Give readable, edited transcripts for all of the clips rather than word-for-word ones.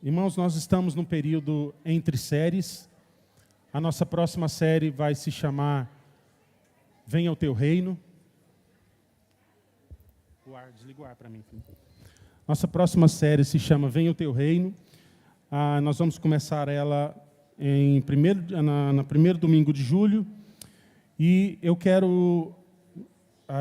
Irmãos, nós estamos num período entre séries. A nossa próxima série vai se chamar Venha o Teu Reino. Desliga o ar para mim. Nossa próxima série se chama Venha o Teu Reino. Nós vamos começar ela no primeiro domingo de julho. E eu quero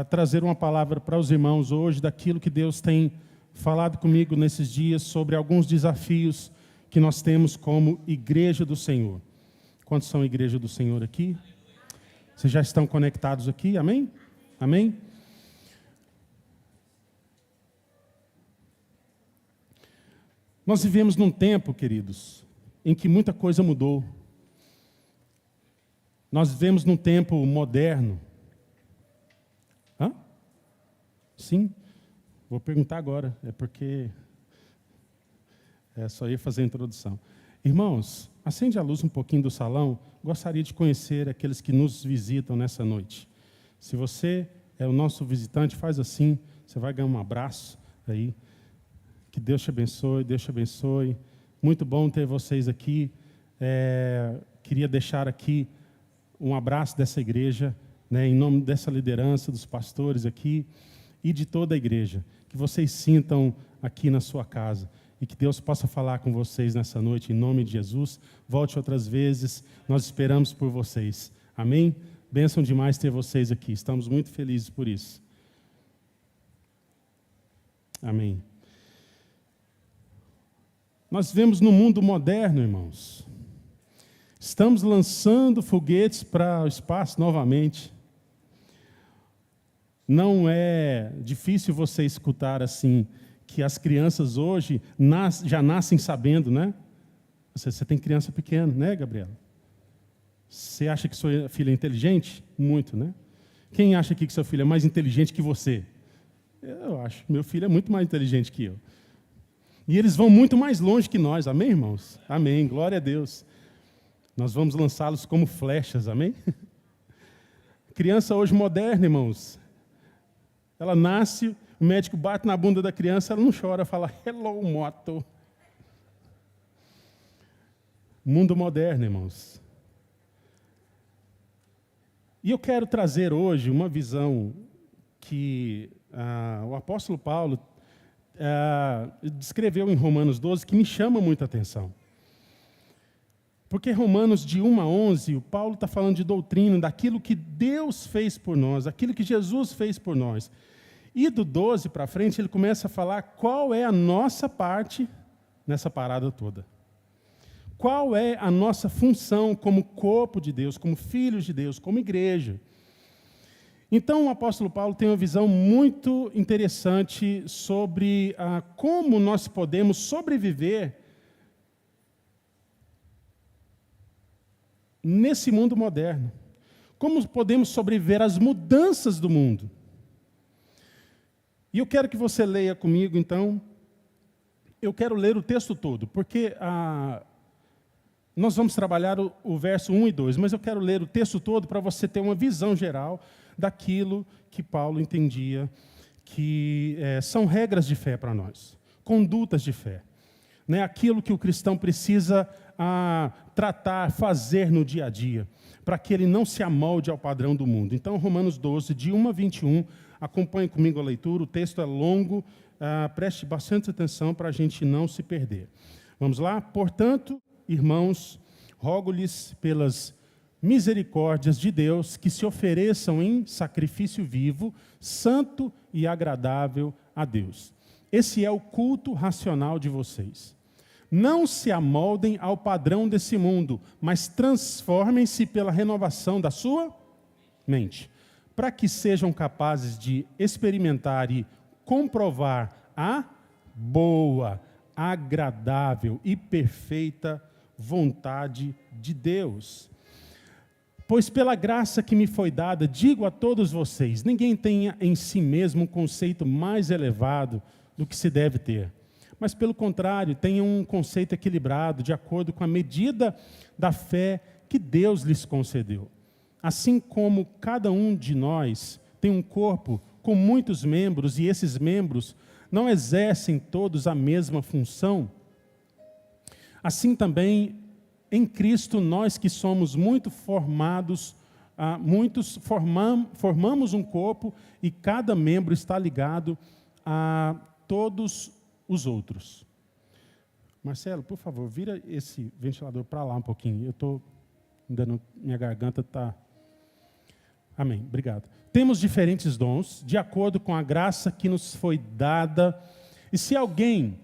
trazer uma palavra para os irmãos hoje daquilo que Deus tem falado comigo nesses dias sobre alguns desafios que nós temos como Igreja do Senhor. Quantos são Igreja do Senhor aqui? Vocês já estão conectados aqui? Amém? Amém? Nós vivemos num tempo, queridos, em que muita coisa mudou. Nós vivemos num tempo moderno. Hã? Sim? Vou perguntar agora, porque só ia fazer a introdução. Irmãos, acende a luz um pouquinho do salão. Gostaria de conhecer aqueles que nos visitam nessa noite. Se você é o nosso visitante, faz assim, você vai ganhar um abraço aí. Que Deus te abençoe, Deus te abençoe. Muito bom ter vocês aqui. Queria deixar aqui um abraço dessa igreja, né, em nome dessa liderança, dos pastores aqui e de toda a igreja. Que vocês sintam aqui na sua casa e que Deus possa falar com vocês nessa noite, em nome de Jesus. Volte outras vezes, nós esperamos por vocês. Amém? Bênção demais ter vocês aqui, estamos muito felizes por isso. Amém. Nós vivemos no mundo moderno, irmãos. Estamos lançando foguetes para o espaço novamente. Não é difícil você escutar assim, que as crianças hoje já nascem sabendo, né? Você tem criança pequena, né, Gabriela? Você acha que sua filha é inteligente? Muito, né? Quem acha aqui que seu filho é mais inteligente que você? Eu acho. Meu filho é muito mais inteligente que eu. E eles vão muito mais longe que nós, amém, irmãos? Amém, glória a Deus. Nós vamos lançá-los como flechas, amém? Criança hoje moderna, irmãos. Ela nasce, o médico bate na bunda da criança, ela não chora, fala, hello, moto. Mundo moderno, irmãos. E eu quero trazer hoje uma visão que o apóstolo Paulo descreveu em Romanos 12, que me chama muita atenção. Porque Romanos de 1 a 11, o Paulo está falando de doutrina, daquilo que Deus fez por nós, aquilo que Jesus fez por nós. E do 12 para frente, ele começa a falar qual é a nossa parte nessa parada toda. Qual é a nossa função como corpo de Deus, como filhos de Deus, como igreja. Então, o apóstolo Paulo tem uma visão muito interessante sobre como nós podemos sobreviver nesse mundo moderno. Como podemos sobreviver às mudanças do mundo. E eu quero que você leia comigo, então. Eu quero ler o texto todo, porque nós vamos trabalhar o verso 1 e 2, mas eu quero ler o texto todo para você ter uma visão geral daquilo que Paulo entendia que são regras de fé para nós, condutas de fé. Né? Aquilo que o cristão precisa tratar, fazer no dia a dia, para que ele não se amolde ao padrão do mundo. Então, Romanos 12, de 1 a 21, acompanhe comigo a leitura, o texto é longo, preste bastante atenção para a gente não se perder. Vamos lá? Portanto, irmãos, rogo-lhes pelas misericórdias de Deus que se ofereçam em sacrifício vivo, santo e agradável a Deus. Esse é o culto racional de vocês. Não se amoldem ao padrão desse mundo, mas transformem-se pela renovação da sua mente, para que sejam capazes de experimentar e comprovar a boa, agradável e perfeita vontade de Deus. Pois pela graça que me foi dada, digo a todos vocês, ninguém tenha em si mesmo um conceito mais elevado do que se deve ter. Mas, pelo contrário, tenham um conceito equilibrado, de acordo com a medida da fé que Deus lhes concedeu. Assim como cada um de nós tem um corpo com muitos membros, e esses membros não exercem todos a mesma função, Assim também, em Cristo, nós que somos muito formados, formamos um corpo e cada membro está ligado a todos os outros. Marcelo, por favor, vira esse ventilador para lá um pouquinho. Eu estou minha garganta está... Amém, obrigado. Temos diferentes dons, de acordo com a graça que nos foi dada. E se alguém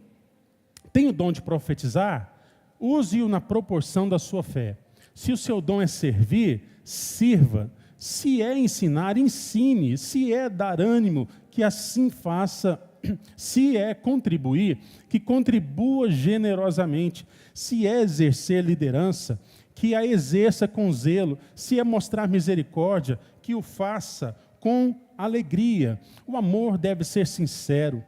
tem o dom de profetizar, use-o na proporção da sua fé. Se o seu dom é servir, sirva. Se é ensinar, ensine. Se é dar ânimo, que assim faça. Se é contribuir, que contribua generosamente. Se é exercer liderança, que a exerça com zelo. Se é mostrar misericórdia, que o faça com alegria. O amor deve ser sincero.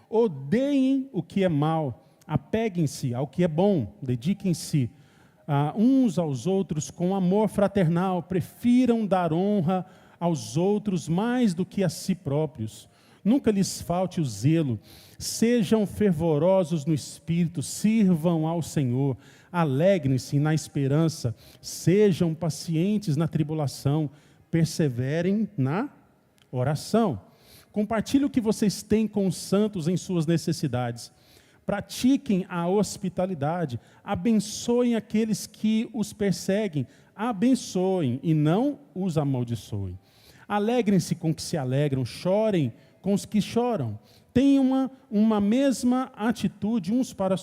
Odeiem o que é mal, apeguem-se ao que é bom, dediquem-se uns aos outros com amor fraternal, prefiram dar honra aos outros mais do que a si próprios. Nunca lhes falte o zelo, sejam fervorosos no espírito, sirvam ao Senhor, alegrem-se na esperança, sejam pacientes na tribulação, perseverem na oração. Compartilhe o que vocês têm com os santos em suas necessidades. Pratiquem a hospitalidade, abençoem aqueles que os perseguem, abençoem e não os amaldiçoem. Alegrem-se com os que se alegram, chorem com os que choram. Tenham uma mesma atitude uns para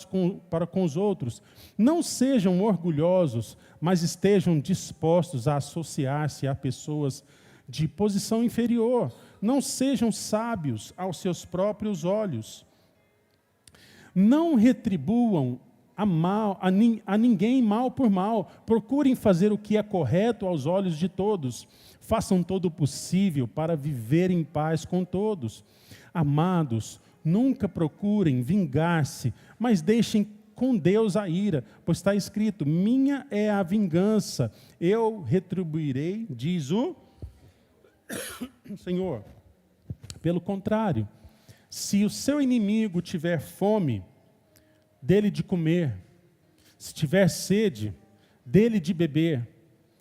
com os outros. Não sejam orgulhosos, mas estejam dispostos a associar-se a pessoas de posição inferior. Não sejam sábios aos seus próprios olhos. Não retribuam a ninguém mal por mal. Procurem fazer o que é correto aos olhos de todos. Façam todo o possível para viver em paz com todos. Amados, nunca procurem vingar-se, mas deixem com Deus a ira, pois está escrito: minha é a vingança, eu retribuirei, diz o Senhor. Pelo contrário, se o seu inimigo tiver fome, dele de comer, se tiver sede, dele de beber.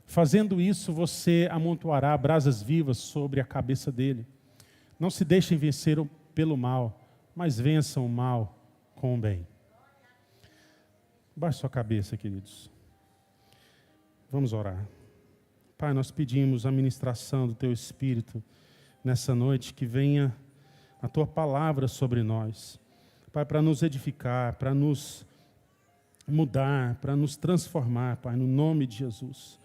Fazendo isso, você amontoará brasas vivas sobre a cabeça dele. Não se deixem vencer pelo mal, mas vençam o mal com o bem. Baixe sua cabeça, queridos. Vamos orar. Pai, nós pedimos a ministração do Teu Espírito nessa noite, que venha a Tua palavra sobre nós. Pai, para nos edificar, para nos mudar, para nos transformar, Pai, no nome de Jesus.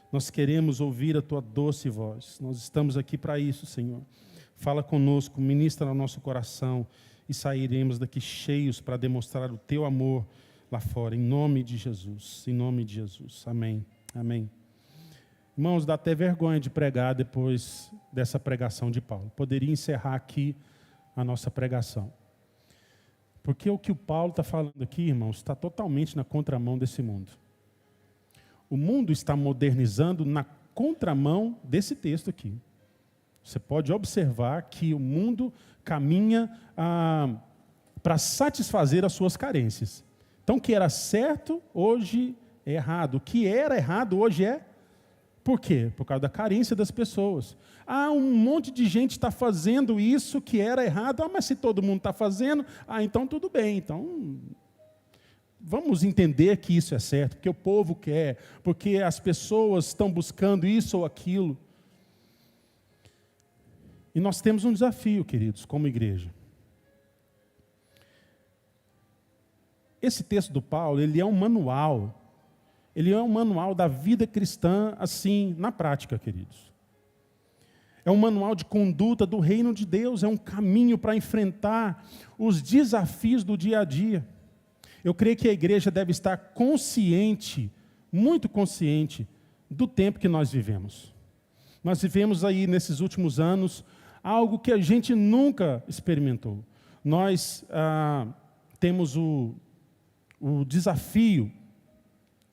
Nós queremos ouvir a Tua doce voz. Nós estamos aqui para isso, Senhor. Fala conosco, ministra no nosso coração e sairemos daqui cheios para demonstrar o Teu amor lá fora, em nome de Jesus. Em nome de Jesus. Amém. Amém. Irmãos, dá até vergonha de pregar depois dessa pregação de Paulo. Poderia encerrar aqui a nossa pregação. Porque o que o Paulo está falando aqui, irmãos, está totalmente na contramão desse mundo. O mundo está modernizando na contramão desse texto aqui. Você pode observar que o mundo caminha para satisfazer as suas carências. Então, o que era certo, hoje é errado. O que era errado, hoje é... Por quê? Por causa da carência das pessoas. Um monte de gente está fazendo isso que era errado. Mas se todo mundo está fazendo, então tudo bem. Então, vamos entender que isso é certo, porque o povo quer, porque as pessoas estão buscando isso ou aquilo. E nós temos um desafio, queridos, como igreja. Esse texto do Paulo, ele é um manual. Ele é um manual da vida cristã, assim, na prática, queridos. É um manual de conduta do reino de Deus, é um caminho para enfrentar os desafios do dia a dia. Eu creio que a igreja deve estar consciente, muito consciente, do tempo que nós vivemos. Nós vivemos aí, nesses últimos anos, algo que a gente nunca experimentou. Nós temos o desafio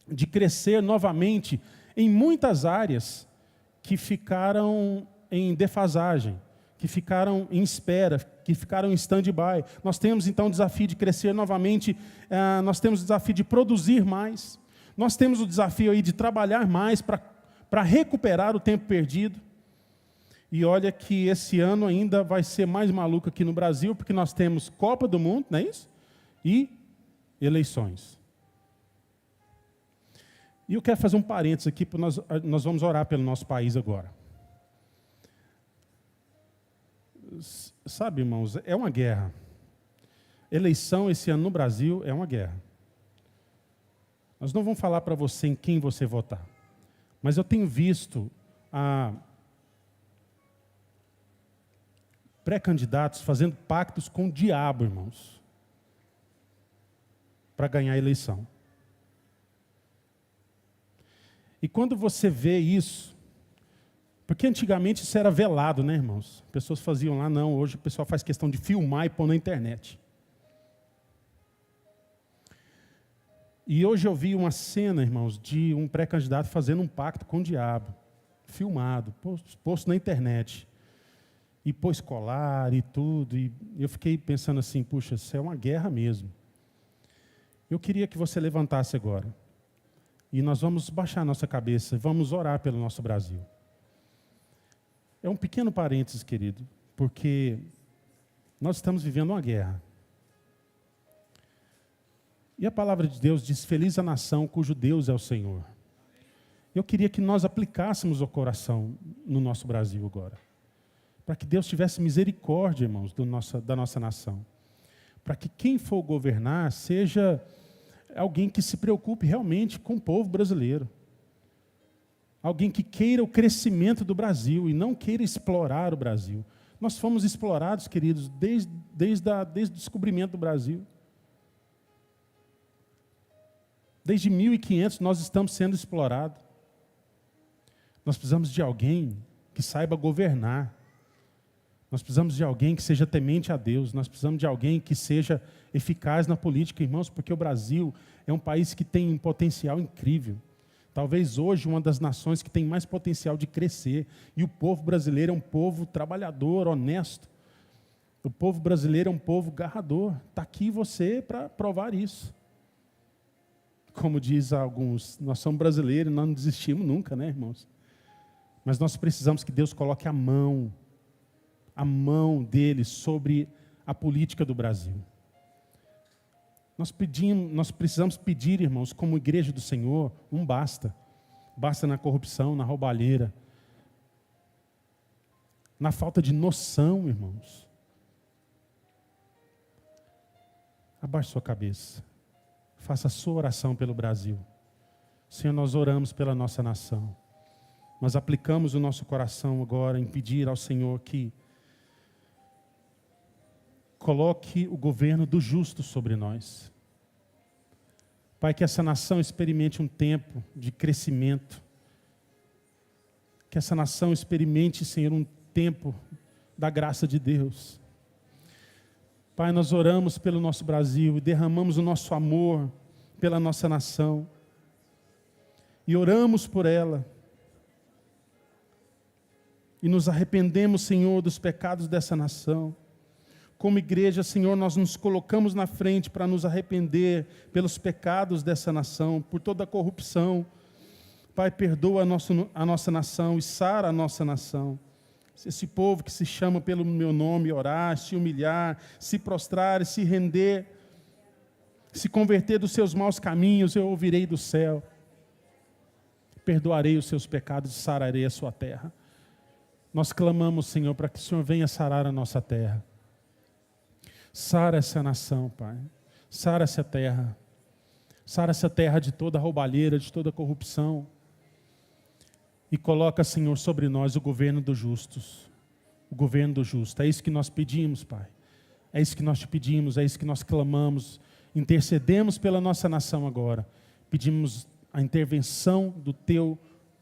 de crescer novamente em muitas áreas que ficaram em defasagem, que ficaram em espera, que ficaram em stand-by. Nós temos então o desafio de crescer novamente, nós temos o desafio de produzir mais, nós temos o desafio aí de trabalhar mais para recuperar o tempo perdido. E olha que esse ano ainda vai ser mais maluco aqui no Brasil, porque nós temos Copa do Mundo, não é isso? E eleições. E eu quero fazer um parênteses aqui, porque nós vamos orar pelo nosso país agora. Sabe, irmãos, é uma guerra. Eleição esse ano no Brasil é uma guerra. Nós não vamos falar para você em quem você votar. Mas eu tenho visto pré-candidatos fazendo pactos com o diabo, irmãos, para ganhar a eleição. E quando você vê isso, porque antigamente isso era velado, né, irmãos? Pessoas faziam lá, não, hoje o pessoal faz questão de filmar e pôr na internet. E hoje eu vi uma cena, irmãos, de um pré-candidato fazendo um pacto com o diabo, filmado, posto na internet. E pôs colar e tudo, e eu fiquei pensando assim, puxa, isso é uma guerra mesmo. Eu queria que você levantasse agora, e nós vamos baixar a nossa cabeça, vamos orar pelo nosso Brasil. É um pequeno parênteses, querido, porque nós estamos vivendo uma guerra. E a palavra de Deus diz, feliz a nação cujo Deus é o Senhor. Eu queria que nós aplicássemos o coração no nosso Brasil agora. Para que Deus tivesse misericórdia, irmãos, da nossa nação. Para que quem for governar seja alguém que se preocupe realmente com o povo brasileiro. Alguém que queira o crescimento do Brasil e não queira explorar o Brasil. Nós fomos explorados, queridos, desde o descobrimento do Brasil. Desde 1500 nós estamos sendo explorados. Nós precisamos de alguém que saiba governar. Nós precisamos de alguém que seja temente a Deus. Nós precisamos de alguém que seja eficaz na política, irmãos, porque o Brasil é um país que tem um potencial incrível. Talvez hoje uma das nações que tem mais potencial de crescer. E o povo brasileiro é um povo trabalhador, honesto. O povo brasileiro é um povo garrador. Está aqui você para provar isso. Como diz alguns, nós somos brasileiros e nós não desistimos nunca, né, irmãos? Mas nós precisamos que Deus coloque a mão dele sobre a política do Brasil. Nós precisamos pedir, irmãos, como igreja do Senhor, um basta. Basta na corrupção, na roubalheira, na falta de noção, irmãos. Abaixe sua cabeça. Faça a sua oração pelo Brasil. Senhor, nós oramos pela nossa nação. Nós aplicamos o nosso coração agora em pedir ao Senhor que coloque o governo do justo sobre nós. Pai, que essa nação experimente um tempo de crescimento. Que essa nação experimente, Senhor, um tempo da graça de Deus. Pai, nós oramos pelo nosso Brasil e derramamos o nosso amor pela nossa nação. E oramos por ela. E nos arrependemos, Senhor, dos pecados dessa nação. Como igreja, Senhor, nós nos colocamos na frente para nos arrepender pelos pecados dessa nação, por toda a corrupção. Pai, perdoa a nossa nação e sara a nossa nação. Esse povo que se chama pelo meu nome, orar, se humilhar, se prostrar, se render, se converter dos seus maus caminhos, eu ouvirei do céu. Perdoarei os seus pecados e sararei a sua terra. Nós clamamos, Senhor, para que o Senhor venha sarar a nossa terra. Sara essa nação, Pai. Sara essa terra. Sara essa terra de toda roubalheira, de toda corrupção. E coloca, Senhor, sobre nós o governo dos justos. O governo do justo. É isso que nós pedimos, Pai. É isso que nós te pedimos, é isso que nós clamamos. Intercedemos pela nossa nação agora. Pedimos a intervenção do Teu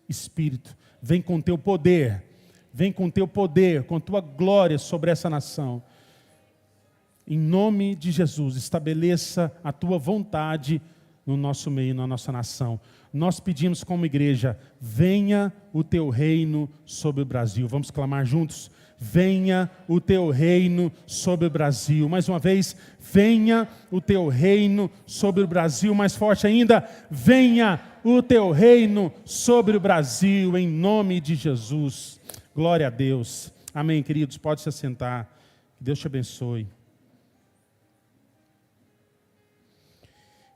Espírito. Vem com Teu poder. Vem com Teu poder, com Tua glória sobre essa nação. Em nome de Jesus, estabeleça a Tua vontade no nosso meio, na nossa nação. Nós pedimos como igreja, venha o Teu reino sobre o Brasil. Vamos clamar juntos? venha o teu reino sobre o Brasil. Mais uma vez, venha o teu reino sobre o Brasil. Mais forte ainda, venha o teu reino sobre o Brasil, em nome de Jesus. Glória a Deus. Amém, queridos, pode se assentar. Que Deus te abençoe.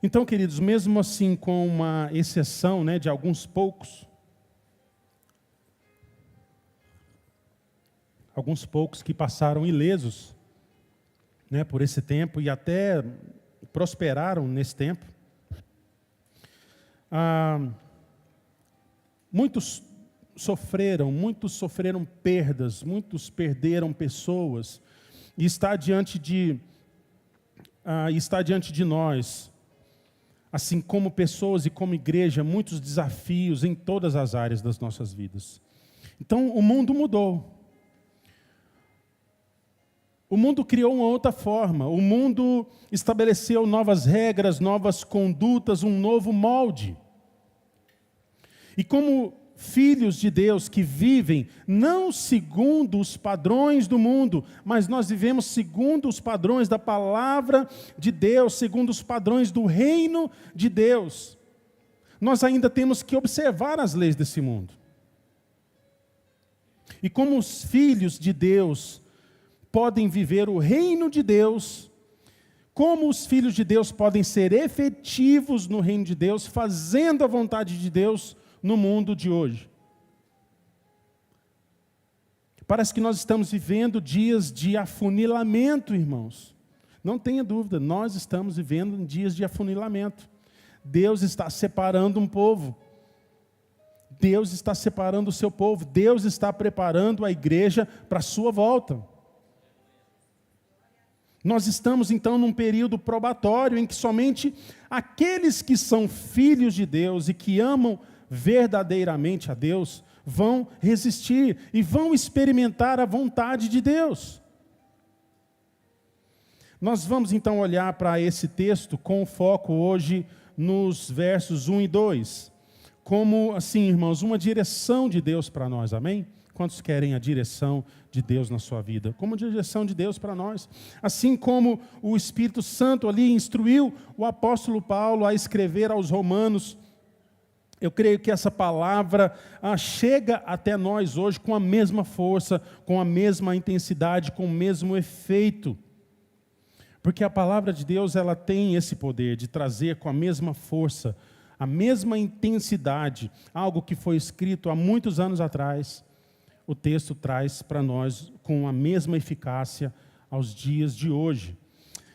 Então, queridos, mesmo assim, com uma exceção, de alguns poucos que passaram ilesos, por esse tempo e até prosperaram nesse tempo, muitos sofreram perdas, muitos perderam pessoas, e está diante de nós, assim como pessoas e como igreja, muitos desafios em todas as áreas das nossas vidas. Então, o mundo mudou. O mundo criou uma outra forma. O mundo estabeleceu novas regras, novas condutas, um novo molde. E como filhos de Deus que vivem não segundo os padrões do mundo, mas nós vivemos segundo os padrões da palavra de Deus, segundo os padrões do reino de Deus, nós ainda temos que observar as leis desse mundo. E como os filhos de Deus podem viver o reino de Deus, como os filhos de Deus podem ser efetivos no reino de Deus, fazendo a vontade de Deus no mundo de hoje. Parece que nós estamos vivendo dias de afunilamento, irmãos. Não tenha dúvida, nós estamos vivendo dias de afunilamento. Deus está separando um povo. Deus está separando o seu povo. Deus está preparando a igreja para a sua volta. Nós estamos então num período probatório em que somente aqueles que são filhos de Deus e que amam verdadeiramente a Deus vão resistir e vão experimentar a vontade de Deus. Nós vamos então olhar para esse texto com foco hoje nos versos 1 e 2. Como assim, irmãos, uma direção de Deus para nós, amém? Quantos querem a direção de Deus na sua vida? Como direção de Deus para nós. Assim como o Espírito Santo ali instruiu o apóstolo Paulo a escrever aos Romanos, eu creio que essa palavra chega até nós hoje com a mesma força, com a mesma intensidade, com o mesmo efeito. Porque a palavra de Deus, ela tem esse poder de trazer com a mesma força, a mesma intensidade, algo que foi escrito há muitos anos atrás. O texto traz para nós com a mesma eficácia aos dias de hoje.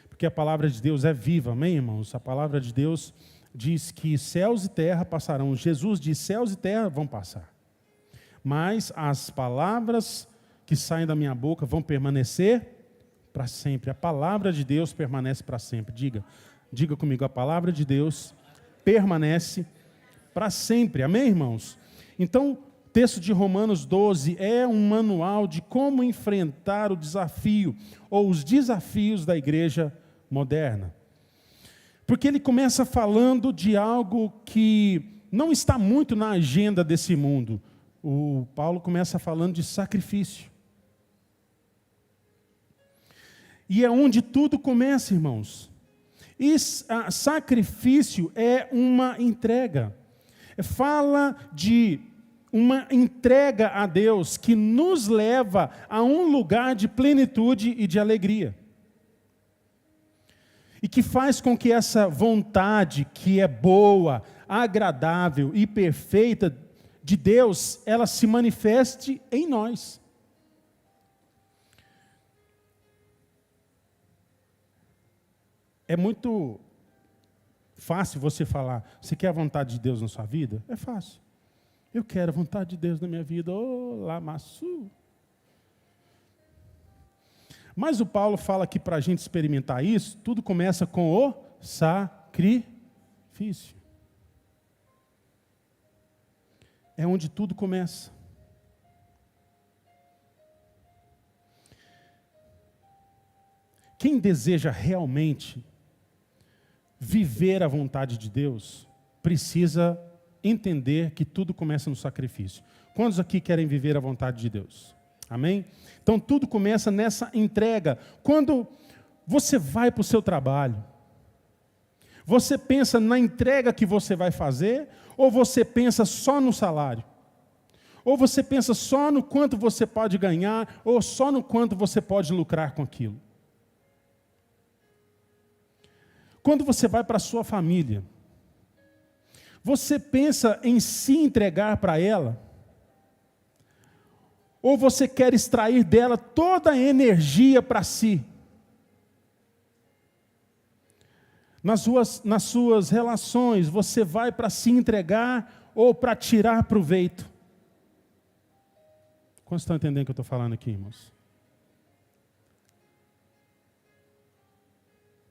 Porque a palavra de Deus é viva, amém, irmãos? A palavra de Deus diz que céus e terra passarão. Jesus diz, céus e terra vão passar. Mas as palavras que saem da minha boca vão permanecer para sempre. A palavra de Deus permanece para sempre. Diga comigo, a palavra de Deus permanece para sempre. Amém, irmãos? Então, o texto de Romanos 12 é um manual de como enfrentar o desafio, ou os desafios da igreja moderna. Porque ele começa falando de algo que não está muito na agenda desse mundo. O Paulo começa falando de sacrifício. E é onde tudo começa, irmãos. E sacrifício é uma entrega. Fala de uma entrega a Deus que nos leva a um lugar de plenitude e de alegria. E que faz com que essa vontade que é boa, agradável e perfeita de Deus, ela se manifeste em nós. É muito fácil você falar, você quer a vontade de Deus na sua vida? É fácil. Eu quero a vontade de Deus na minha vida. Ô, lamassu. Mas o Paulo fala que para a gente experimentar isso, tudo começa com o sacrifício. É onde tudo começa. Quem deseja realmente viver a vontade de Deus, precisa entender que tudo começa no sacrifício. Quantos aqui querem viver a vontade de Deus? Amém? Então tudo começa nessa entrega. Quando você vai para o seu trabalho, você pensa na entrega que você vai fazer, ou você pensa só no salário? Ou você pensa só no quanto você pode ganhar, ou só no quanto você pode lucrar com aquilo? Quando você vai para a sua família, você pensa em se entregar para ela? Ou você quer extrair dela toda a energia para si? Nas suas relações, você vai para se entregar ou para tirar proveito? Quantos estão entendendo o que eu estou falando aqui, irmãos?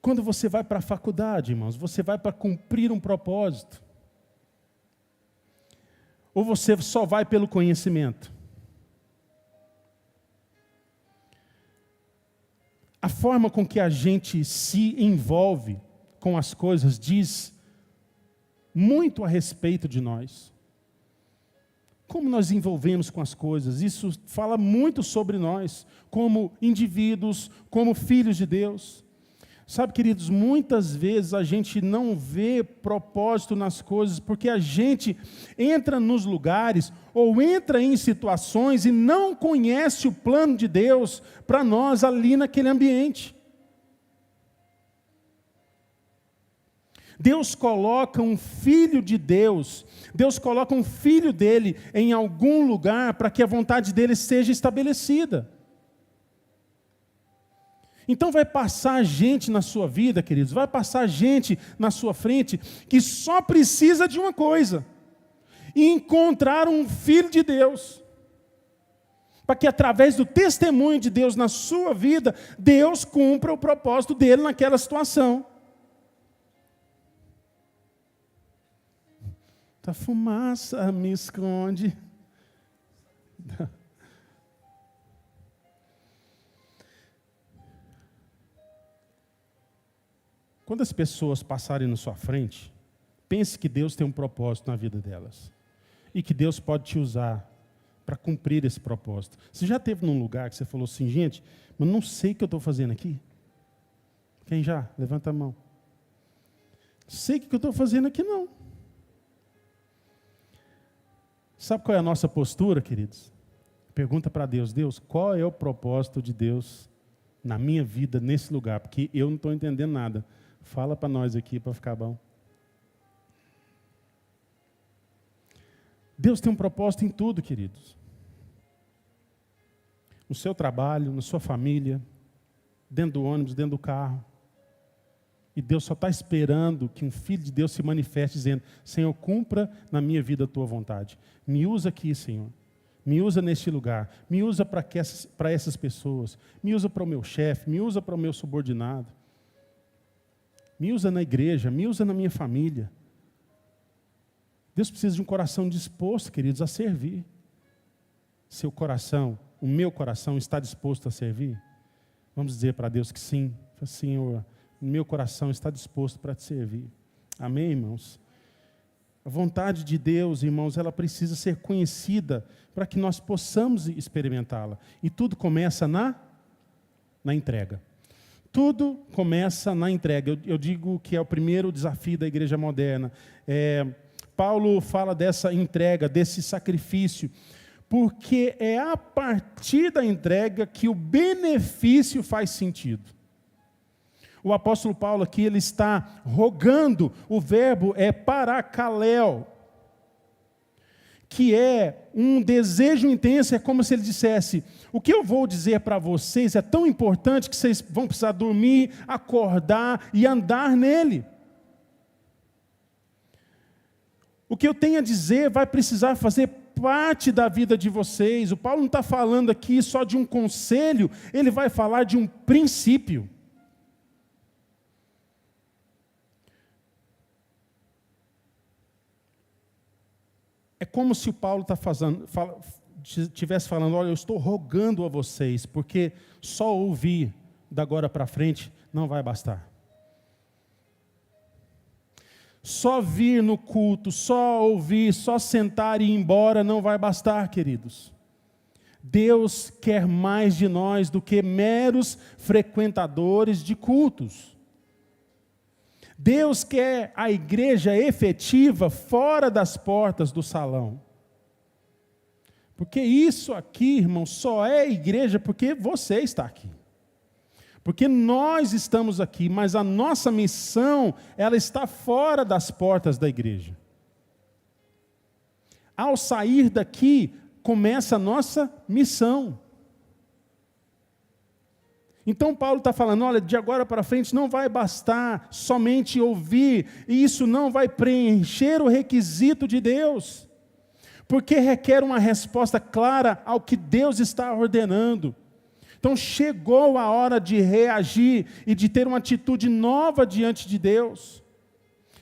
Quando você vai para a faculdade, irmãos, você vai para cumprir um propósito? Ou você só vai pelo conhecimento? A forma com que a gente se envolve com as coisas diz muito a respeito de nós. Como nós envolvemos com as coisas, isso fala muito sobre nós, como indivíduos, como filhos de Deus. Sabe, queridos, muitas vezes a gente não vê propósito nas coisas, porque a gente entra nos lugares, ou entra em situações e não conhece o plano de Deus para nós ali naquele ambiente. Deus coloca um filho de Deus, Deus coloca um filho dele em algum lugar para que a vontade dele seja estabelecida. Então vai passar gente na sua vida, queridos, vai passar gente na sua frente que só precisa de uma coisa: encontrar um filho de Deus. Para que através do testemunho de Deus na sua vida, Deus cumpra o propósito dele naquela situação. A fumaça me esconde. Quando as pessoas passarem na sua frente, pense que Deus tem um propósito na vida delas. E que Deus pode te usar para cumprir esse propósito. Você já esteve num lugar que você falou assim: gente, mas não sei o que eu estou fazendo aqui? Quem já? Levanta a mão. Não sei o que eu estou fazendo aqui, não. Sabe qual é a nossa postura, queridos? Pergunta para Deus: Deus, qual é o propósito de Deus na minha vida, nesse lugar? Porque eu não estou entendendo nada. Fala para nós aqui, para ficar bom. Deus tem um propósito em tudo, queridos. No seu trabalho, na sua família, dentro do ônibus, dentro do carro. E Deus só está esperando que um filho de Deus se manifeste dizendo: Senhor, cumpra na minha vida a tua vontade. Me usa aqui, Senhor. Me usa neste lugar. Me usa para essas pessoas. Me usa para o meu chefe. Me usa para o meu subordinado. Me usa na igreja. Me usa na minha família. Deus precisa de um coração disposto, queridos, a servir. Seu coração, o meu coração está disposto a servir? Vamos dizer para Deus que sim. Senhor, meu coração está disposto para te servir. Amém, irmãos? A vontade de Deus, irmãos, ela precisa ser conhecida para que nós possamos experimentá-la. E tudo começa na entrega. Tudo começa na entrega. Eu digo que é o primeiro desafio da igreja moderna. Paulo fala dessa entrega, desse sacrifício, porque é a partir da entrega que o benefício faz sentido. O apóstolo Paulo aqui, ele está rogando, o verbo é parakaleo, que é um desejo intenso, é como se ele dissesse: o que eu vou dizer para vocês é tão importante que vocês vão precisar dormir, acordar e andar nele. O que eu tenho a dizer vai precisar fazer parte da vida de vocês. O Paulo não está falando aqui só de um conselho, ele vai falar de um princípio. É como se o Paulo estivesse falando: olha, eu estou rogando a vocês, porque só ouvir da agora para frente não vai bastar. Só vir no culto, só ouvir, só sentar e ir embora não vai bastar, queridos. Deus quer mais de nós do que meros frequentadores de cultos. Deus quer a igreja efetiva fora das portas do salão. Porque isso aqui, irmão, só é igreja porque você está aqui. Porque nós estamos aqui, mas a nossa missão, ela está fora das portas da igreja. Ao sair daqui, começa a nossa missão. Então Paulo está falando, olha, de agora para frente não vai bastar somente ouvir, e isso não vai preencher o requisito de Deus, porque requer uma resposta clara ao que Deus está ordenando. Então chegou a hora de reagir e de ter uma atitude nova diante de Deus.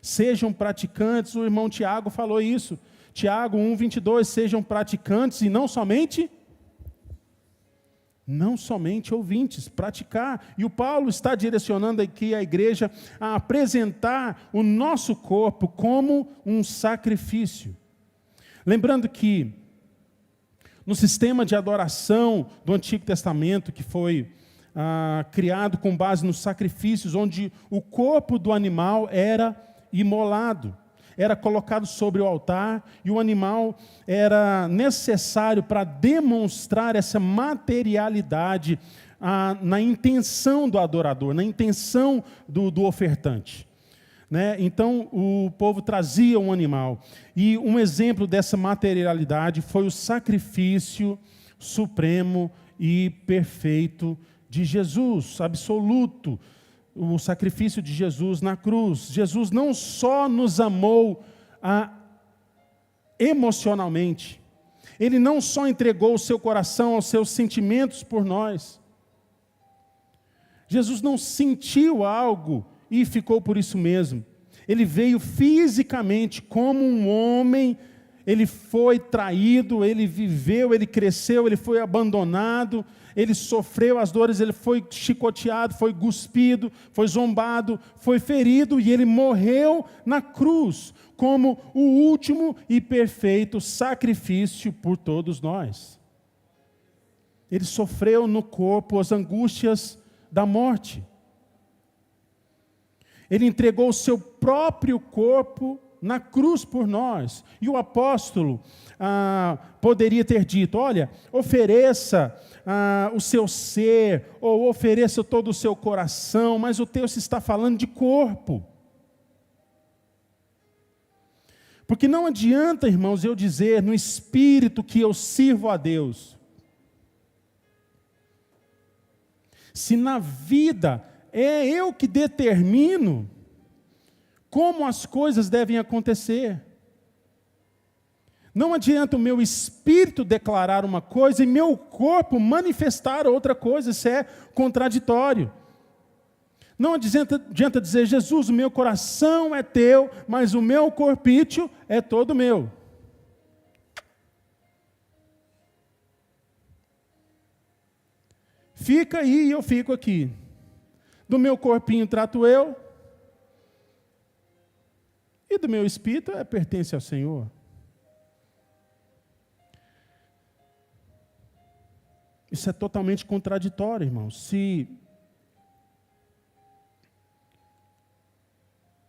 Sejam praticantes, o irmão Tiago falou isso. Tiago 1:22, sejam praticantes e não somente ouvintes, praticar. E o Paulo está direcionando aqui a igreja a apresentar o nosso corpo como um sacrifício. Lembrando que no sistema de adoração do Antigo Testamento, que foi criado com base nos sacrifícios, onde o corpo do animal era imolado, era colocado sobre o altar, e o animal era necessário para demonstrar essa materialidade na intenção do adorador, na intenção do ofertante. Né? Então o povo trazia um animal, e um exemplo dessa materialidade foi o sacrifício supremo e perfeito de Jesus, absoluto, o sacrifício de Jesus na cruz. Jesus não só nos amou emocionalmente, Ele não só entregou o seu coração aos seus sentimentos por nós. Jesus não sentiu algo e ficou por isso mesmo. Ele veio fisicamente como um homem, ele foi traído, ele viveu, ele cresceu, ele foi abandonado, ele sofreu as dores, ele foi chicoteado, foi cuspido, foi zombado, foi ferido, e ele morreu na cruz, como o último e perfeito sacrifício por todos nós. Ele sofreu no corpo as angústias da morte. Ele entregou o seu próprio corpo na cruz por nós. E o apóstolo poderia ter dito, olha, ofereça o seu ser, ou ofereça todo o seu coração, mas o texto está falando de corpo. Porque não adianta, irmãos, eu dizer no espírito que eu sirvo a Deus, se na vida é eu que determino como as coisas devem acontecer. Não adianta o meu espírito declarar uma coisa e meu corpo manifestar outra coisa, isso é contraditório. Não adianta dizer, Jesus, o meu coração é teu, mas o meu corpício é todo meu. Fica aí e eu fico aqui. Do meu corpinho trato eu, e do meu espírito pertence ao Senhor. Isso é totalmente contraditório, irmãos. Se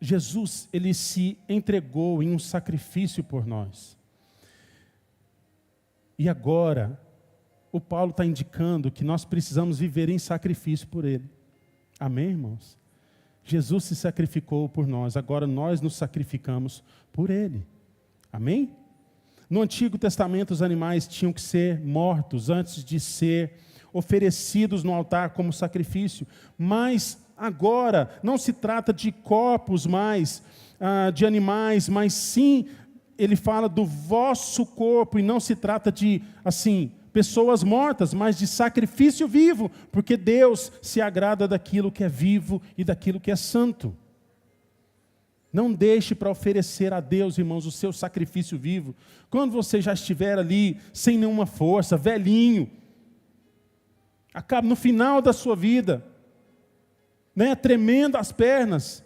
Jesus, ele se entregou em um sacrifício por nós, e agora o Paulo está indicando que nós precisamos viver em sacrifício por ele. Amém, irmãos? Jesus se sacrificou por nós, agora nós nos sacrificamos por ele. Amém? No Antigo Testamento, os animais tinham que ser mortos antes de ser oferecidos no altar como sacrifício. Mas agora não se trata de corpos mais, de animais, mas sim, ele fala do vosso corpo, e não se trata de, assim, pessoas mortas, mas de sacrifício vivo, porque Deus se agrada daquilo que é vivo e daquilo que é santo. Não deixe para oferecer a Deus, irmãos, o seu sacrifício vivo, quando você já estiver ali, sem nenhuma força, velhinho, acaba no final da sua vida, né, tremendo as pernas.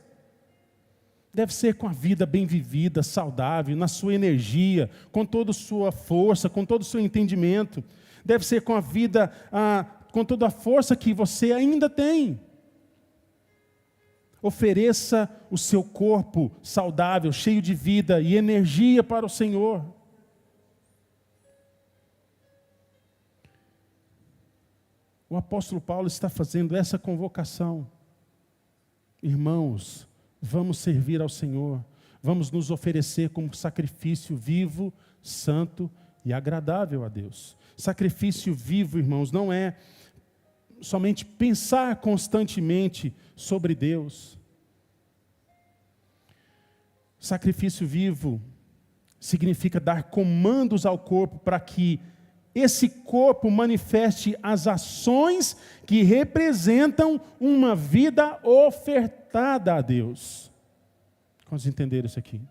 Deve ser com a vida bem vivida, saudável, na sua energia, com toda a sua força, com todo o seu entendimento. Deve ser com a vida, com toda a força que você ainda tem. Ofereça o seu corpo saudável, cheio de vida e energia para o Senhor. O apóstolo Paulo está fazendo essa convocação. Irmãos, vamos servir ao Senhor. Vamos nos oferecer como sacrifício vivo, santo e agradável a Deus. Sacrifício vivo, irmãos, não é somente pensar constantemente sobre Deus. Sacrifício vivo significa dar comandos ao corpo para que esse corpo manifeste as ações que representam uma vida ofertada a Deus. Vamos entender isso aqui?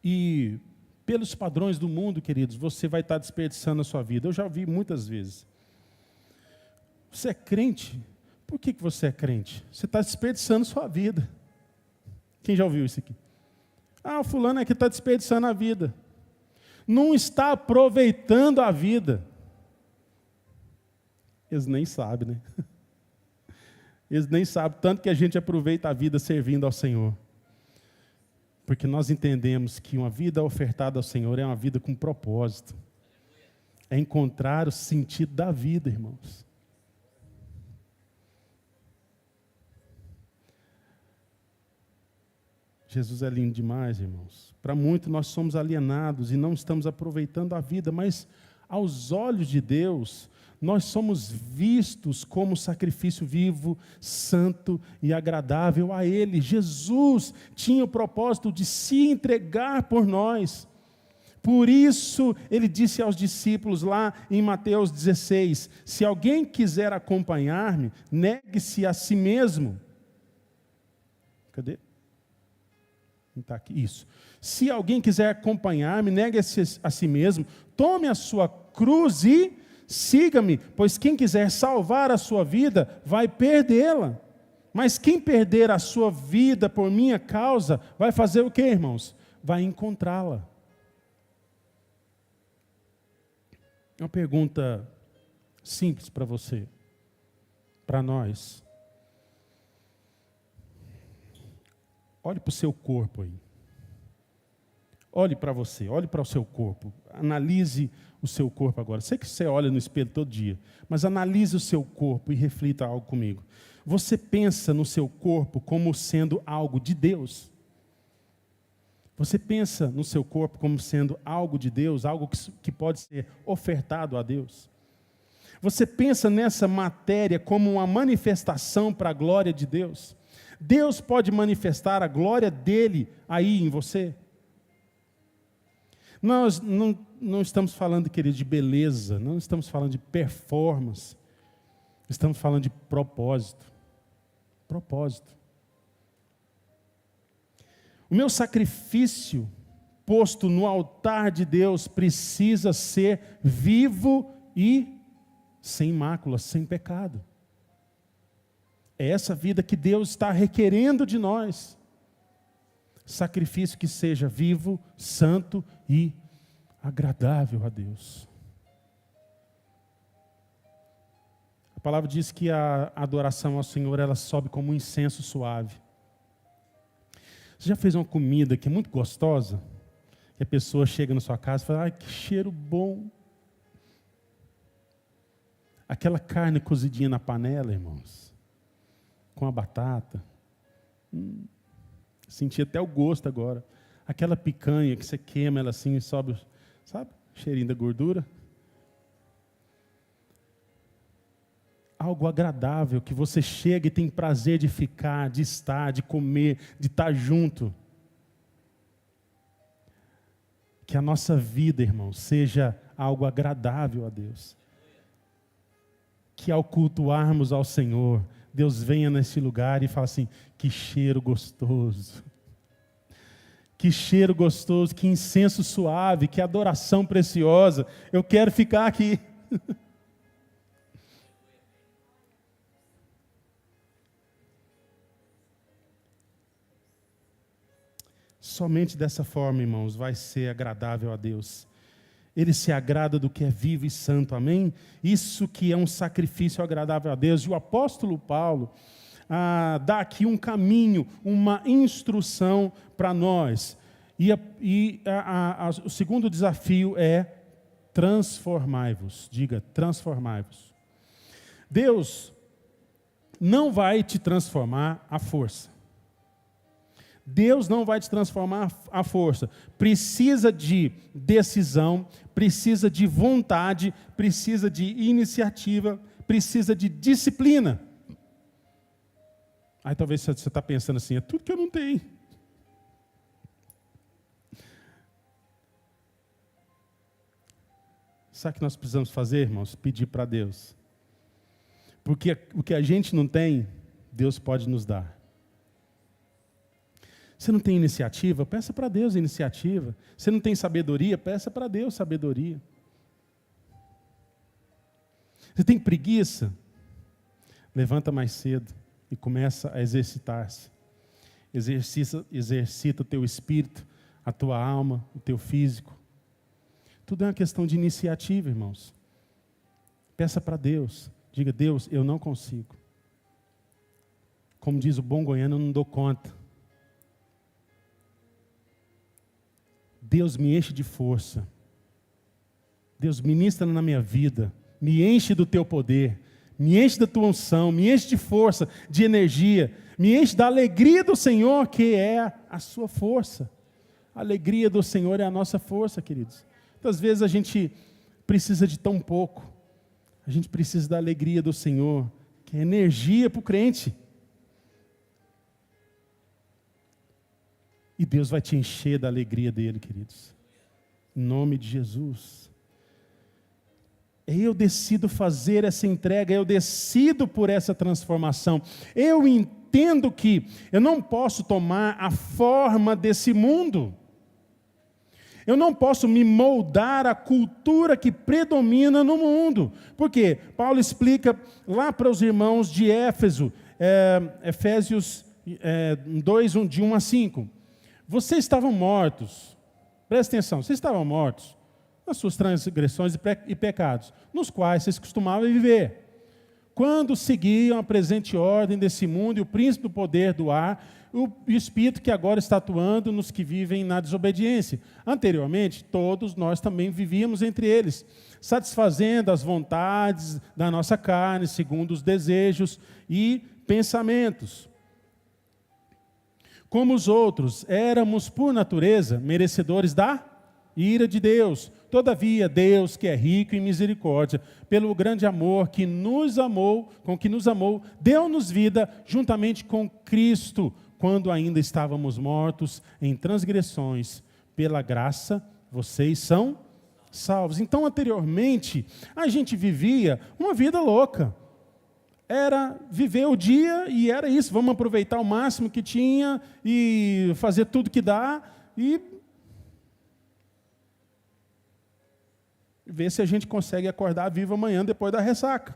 E pelos padrões do mundo, queridos, você vai estar desperdiçando a sua vida. Eu já ouvi muitas vezes. Você é crente? Por que você é crente? Você está desperdiçando sua vida. Quem já ouviu isso aqui? O fulano aqui está desperdiçando a vida. Não está aproveitando a vida. Eles nem sabem, né? Eles nem sabem tanto que a gente aproveita a vida servindo ao Senhor. Porque nós entendemos que uma vida ofertada ao Senhor é uma vida com propósito. É encontrar o sentido da vida, irmãos. Jesus é lindo demais, irmãos. Para muitos nós somos alienados e não estamos aproveitando a vida, mas aos olhos de Deus, nós somos vistos como sacrifício vivo, santo e agradável a Ele. Jesus tinha o propósito de se entregar por nós. Por isso, Ele disse aos discípulos lá em Mateus 16, se alguém quiser acompanhar-me, negue-se a si mesmo. Cadê? Está aqui, isso. Se alguém quiser acompanhar-me, negue-se a si mesmo, tome a sua cruz e siga-me, pois quem quiser salvar a sua vida, vai perdê-la. Mas quem perder a sua vida por minha causa, vai fazer o quê, irmãos? Vai encontrá-la. Uma pergunta simples para você, para nós. Olhe para o seu corpo aí. Olhe para você, olhe para o seu corpo. Analise o seu corpo agora. Sei que você olha no espelho todo dia, mas analise o seu corpo e reflita algo comigo. Você pensa no seu corpo como sendo algo de Deus? Você pensa no seu corpo como sendo algo de Deus, algo que pode ser ofertado a Deus? Você pensa nessa matéria como uma manifestação para a glória de Deus? Deus pode manifestar a glória dele aí em você? Nós não estamos falando, querido, de beleza, não estamos falando de performance, estamos falando de propósito. Propósito. O meu sacrifício posto no altar de Deus precisa ser vivo e sem mácula, sem pecado. É essa vida que Deus está requerendo de nós. Sacrifício que seja vivo, santo e agradável a Deus. A palavra diz que a adoração ao Senhor, ela sobe como um incenso suave. Você já fez uma comida que é muito gostosa? E a pessoa chega na sua casa e fala, ai, que cheiro bom. Aquela carne cozidinha na panela, irmãos. Com a batata. Senti até o gosto agora. Aquela picanha que você queima ela assim e sobe, sabe? Cheirinho da gordura. Algo agradável, que você chega e tem prazer de ficar, de estar, de comer, de estar junto. Que a nossa vida, irmão, seja algo agradável a Deus. Que ao cultuarmos ao Senhor, Deus venha nesse lugar e fala assim, que cheiro gostoso. Que cheiro gostoso, que incenso suave, que adoração preciosa. Eu quero ficar aqui. Somente dessa forma, irmãos, vai ser agradável a Deus. Ele se agrada do que é vivo e santo, amém? Isso que é um sacrifício agradável a Deus. E o apóstolo Paulo dá aqui um caminho, uma instrução para nós. O segundo desafio é transformai-vos. Diga, transformai-vos. Deus não vai te transformar à força. Deus não vai te transformar à força. Precisa de decisão, precisa de vontade, precisa de iniciativa, precisa de disciplina. Aí talvez você está pensando assim, é tudo que eu não tenho. Sabe o que nós precisamos fazer, irmãos? Pedir para Deus. Porque o que a gente não tem, Deus pode nos dar. Você não tem iniciativa? Peça para Deus iniciativa. Você não tem sabedoria? Peça para Deus sabedoria. Você tem preguiça? Levanta mais cedo e começa a exercitar-se. Exercita o teu espírito, a tua alma, o teu físico. Tudo é uma questão de iniciativa, irmãos. Peça para Deus. Diga, Deus, eu não consigo. Como diz o bom goiano, eu não dou conta. Deus me enche de força. Deus ministra na minha vida. Me enche do teu poder. Me enche da tua unção. Me enche de força, de energia. Me enche da alegria do Senhor, que é a sua força. A alegria do Senhor é a nossa força, queridos. Muitas vezes a gente precisa de tão pouco. A gente precisa da alegria do Senhor, que é energia para o crente. E Deus vai te encher da alegria dele, queridos. Em nome de Jesus. Eu decido fazer essa entrega, eu decido por essa transformação. Eu entendo que eu não posso tomar a forma desse mundo. Eu não posso me moldar à cultura que predomina no mundo. Por quê? Paulo explica lá para os irmãos de Éfeso, Efésios 2, de 1 a 5. Vocês estavam mortos, presta atenção, vocês estavam mortos nas suas transgressões e pecados, nos quais vocês costumavam viver, quando seguiam a presente ordem desse mundo e o príncipe do poder do ar, o espírito que agora está atuando nos que vivem na desobediência. Anteriormente, todos nós também vivíamos entre eles, satisfazendo as vontades da nossa carne, segundo os desejos e pensamentos. Como os outros, éramos, por natureza, merecedores da ira de Deus. Todavia, Deus, que é rico em misericórdia, pelo grande amor que nos amou, deu-nos vida juntamente com Cristo, quando ainda estávamos mortos em transgressões. Pela graça, vocês são salvos. Então, anteriormente, a gente vivia uma vida louca. Era viver o dia e era isso, vamos aproveitar o máximo que tinha e fazer tudo que dá e ver se a gente consegue acordar vivo amanhã depois da ressaca.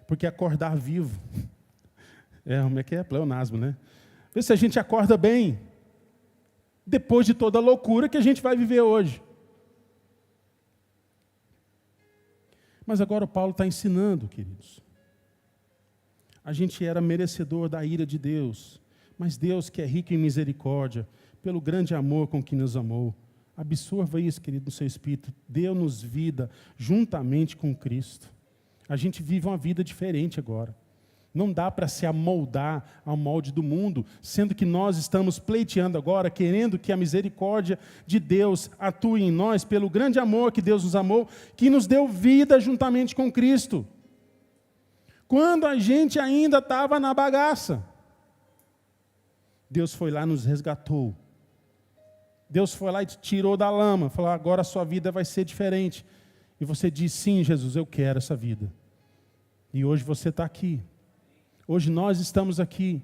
Porque acordar vivo, como é que é? Pleonasmo, né? Ver se a gente acorda bem depois de toda a loucura que a gente vai viver hoje. Mas agora o Paulo está ensinando, queridos. A gente era merecedor da ira de Deus, mas Deus, que é rico em misericórdia, pelo grande amor com que nos amou, absorva isso, querido, no seu espírito, deu-nos vida juntamente com Cristo. A gente vive uma vida diferente agora. Não dá para se amoldar ao molde do mundo, sendo que nós estamos pleiteando agora, querendo que a misericórdia de Deus atue em nós, pelo grande amor que Deus nos amou, que nos deu vida juntamente com Cristo. Quando a gente ainda estava na bagaça, Deus foi lá e nos resgatou. Deus foi lá e te tirou da lama, falou, agora a sua vida vai ser diferente. E você diz, sim, Jesus, eu quero essa vida. E hoje você está aqui. Hoje nós estamos aqui,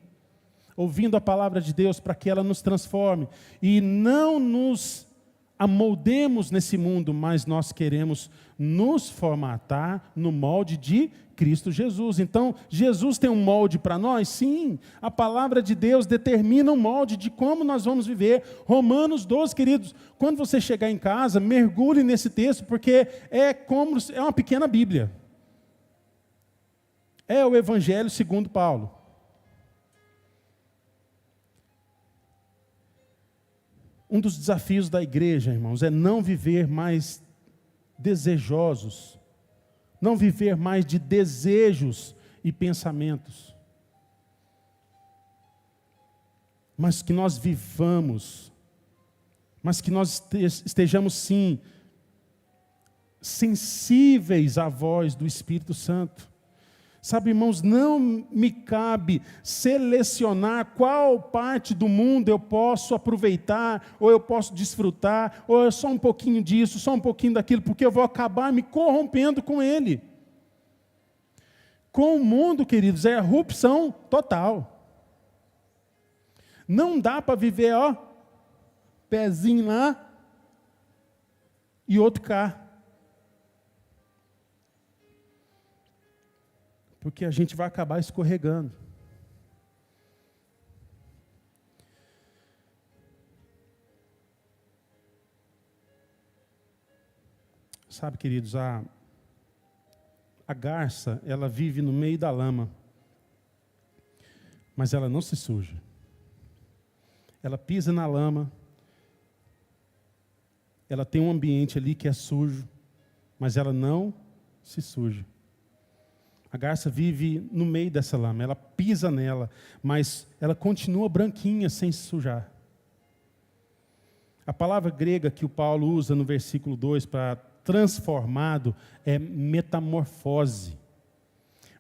ouvindo a palavra de Deus para que ela nos transforme e não nos amoldemos nesse mundo, mas nós queremos nos formatar no molde de Cristo Jesus. Então, Jesus tem um molde para nós? Sim. A palavra de Deus determina um molde de como nós vamos viver. Romanos 12, queridos, quando você chegar em casa, mergulhe nesse texto, porque é uma pequena Bíblia. É o Evangelho segundo Paulo. Um dos desafios da igreja, irmãos, é não viver mais desejosos, não viver mais de desejos e pensamentos, mas que nós vivamos, mas que nós estejamos sim sensíveis à voz do Espírito Santo. Sabe, irmãos, não me cabe selecionar qual parte do mundo eu posso aproveitar, ou eu posso desfrutar, ou é só um pouquinho disso, só um pouquinho daquilo, porque eu vou acabar me corrompendo com ele. Com o mundo, queridos, é erupção total. Não dá para viver, pezinho lá e outro cá. Porque a gente vai acabar escorregando. Sabe, queridos, a garça, ela vive no meio da lama, mas ela não se suja. Ela pisa na lama, ela tem um ambiente ali que é sujo, mas ela não se suja. A garça vive no meio dessa lama, ela pisa nela, mas ela continua branquinha, sem se sujar. A palavra grega que o Paulo usa no versículo 2 para transformado é metamorfose.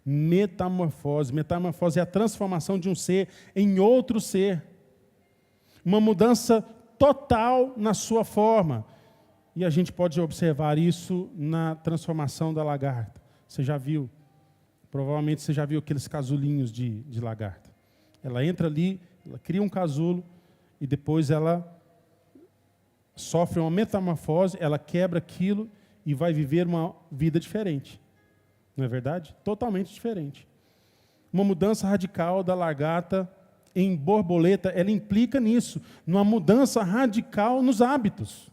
Metamorfose. Metamorfose é a transformação de um ser em outro ser. Uma mudança total na sua forma. E a gente pode observar isso na transformação da lagarta. Você já viu? Provavelmente você já viu aqueles casulinhos de lagarta. Ela entra ali, ela cria um casulo e depois ela sofre uma metamorfose, ela quebra aquilo e vai viver uma vida diferente. Não é verdade? Totalmente diferente. Uma mudança radical da lagarta em borboleta, ela implica nisso, numa mudança radical nos hábitos.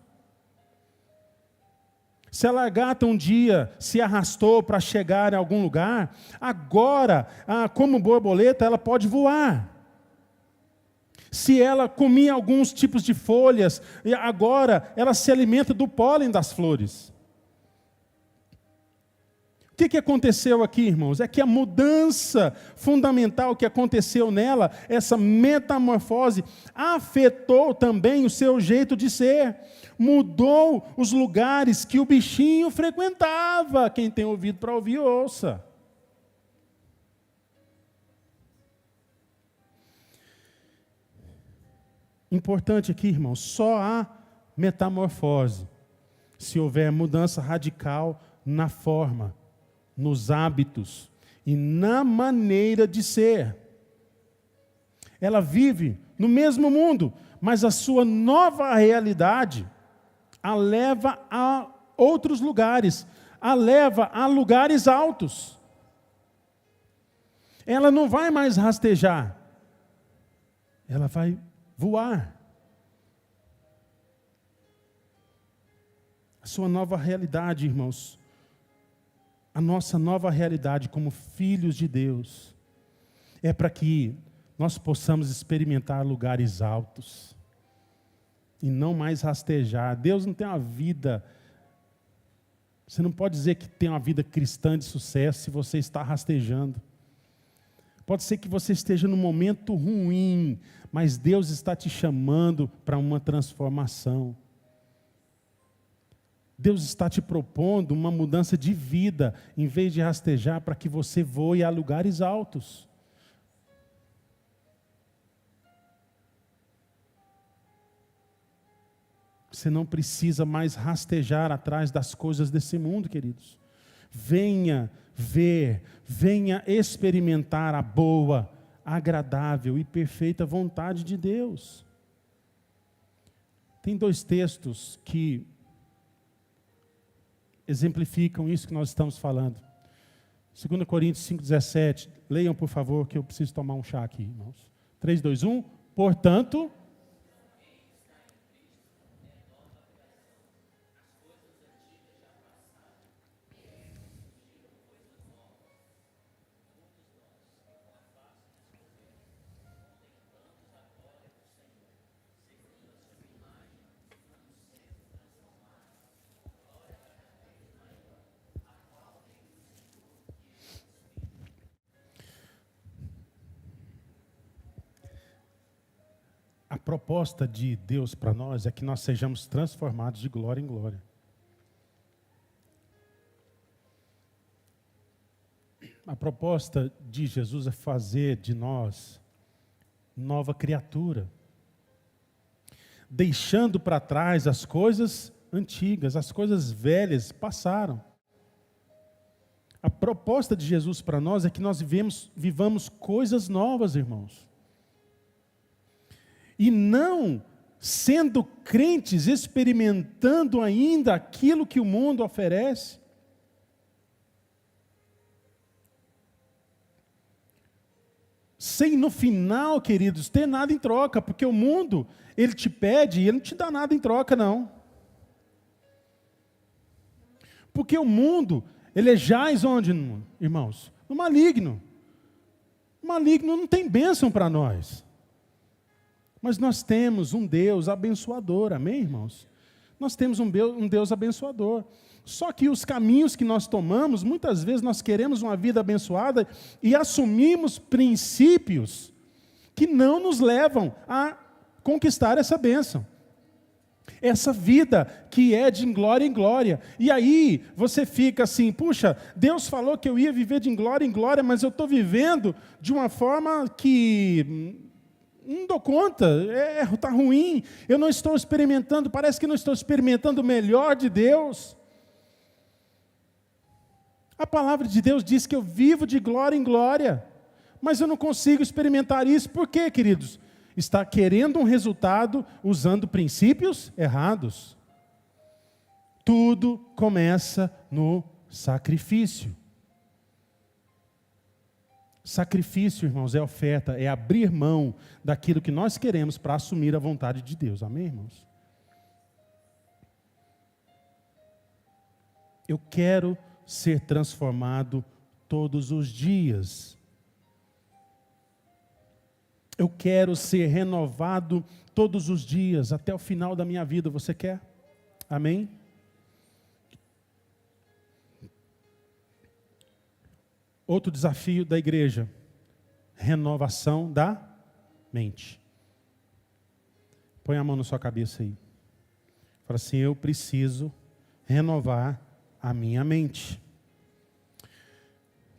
Se a lagarta um dia se arrastou para chegar em algum lugar, agora, como borboleta, ela pode voar. Se ela comia alguns tipos de folhas, agora ela se alimenta do pólen das flores. O que aconteceu aqui, irmãos? É que a mudança fundamental que aconteceu nela, essa metamorfose, afetou também o seu jeito de ser. Mudou os lugares que o bichinho frequentava. Quem tem ouvido para ouvir, ouça. Importante aqui, irmãos, só há metamorfose se houver mudança radical na forma, nos hábitos e na maneira de ser. Ela vive no mesmo mundo, mas a sua nova realidade a leva a outros lugares, a leva a lugares altos. Ela não vai mais rastejar, ela vai voar. A sua nova realidade, irmãos, a nossa nova realidade como filhos de Deus, é para que nós possamos experimentar lugares altos e não mais rastejar. Deus não tem uma vida, você não pode dizer que tem uma vida cristã de sucesso se você está rastejando. Pode ser que você esteja num momento ruim, mas Deus está te chamando para uma transformação. Deus está te propondo uma mudança de vida, em vez de rastejar, para que você voe a lugares altos. Você não precisa mais rastejar atrás das coisas desse mundo, queridos. Venha ver, venha experimentar a boa, agradável e perfeita vontade de Deus. Tem dois textos que exemplificam isso que nós estamos falando. 2 Coríntios 5,17. Leiam, por favor, que eu preciso tomar um chá aqui, irmãos. 3, 2, 1. Portanto, a proposta de Deus para nós é que nós sejamos transformados de glória em glória. A proposta de Jesus é fazer de nós nova criatura, deixando para trás as coisas antigas, as coisas velhas passaram. A proposta de Jesus para nós é que nós vivamos coisas novas, irmãos. E não sendo crentes, experimentando ainda aquilo que o mundo oferece. Sem no final, queridos, ter nada em troca, porque o mundo, ele te pede e ele não te dá nada em troca, não. Porque o mundo, ele jaz onde, irmãos? No maligno. O maligno não tem bênção para nós. Mas nós temos um Deus abençoador, amém, irmãos? Nós temos um Deus abençoador. Só que os caminhos que nós tomamos, muitas vezes nós queremos uma vida abençoada e assumimos princípios que não nos levam a conquistar essa bênção. Essa vida que é de glória em glória. E aí você fica assim, puxa, Deus falou que eu ia viver de glória em glória, mas eu estou vivendo de uma forma que não dou conta, está ruim, eu não estou experimentando, parece que não estou experimentando o melhor de Deus. A palavra de Deus diz que eu vivo de glória em glória, mas eu não consigo experimentar isso. Por quê, queridos? Está querendo um resultado usando princípios errados. Tudo começa no sacrifício. Sacrifício, irmãos, é oferta, é abrir mão daquilo que nós queremos para assumir a vontade de Deus. Amém, irmãos? Eu quero ser transformado todos os dias. Eu quero ser renovado todos os dias, até o final da minha vida. Você quer? Amém? Outro desafio da igreja, renovação da mente. Põe a mão na sua cabeça aí. Fala assim, eu preciso renovar a minha mente.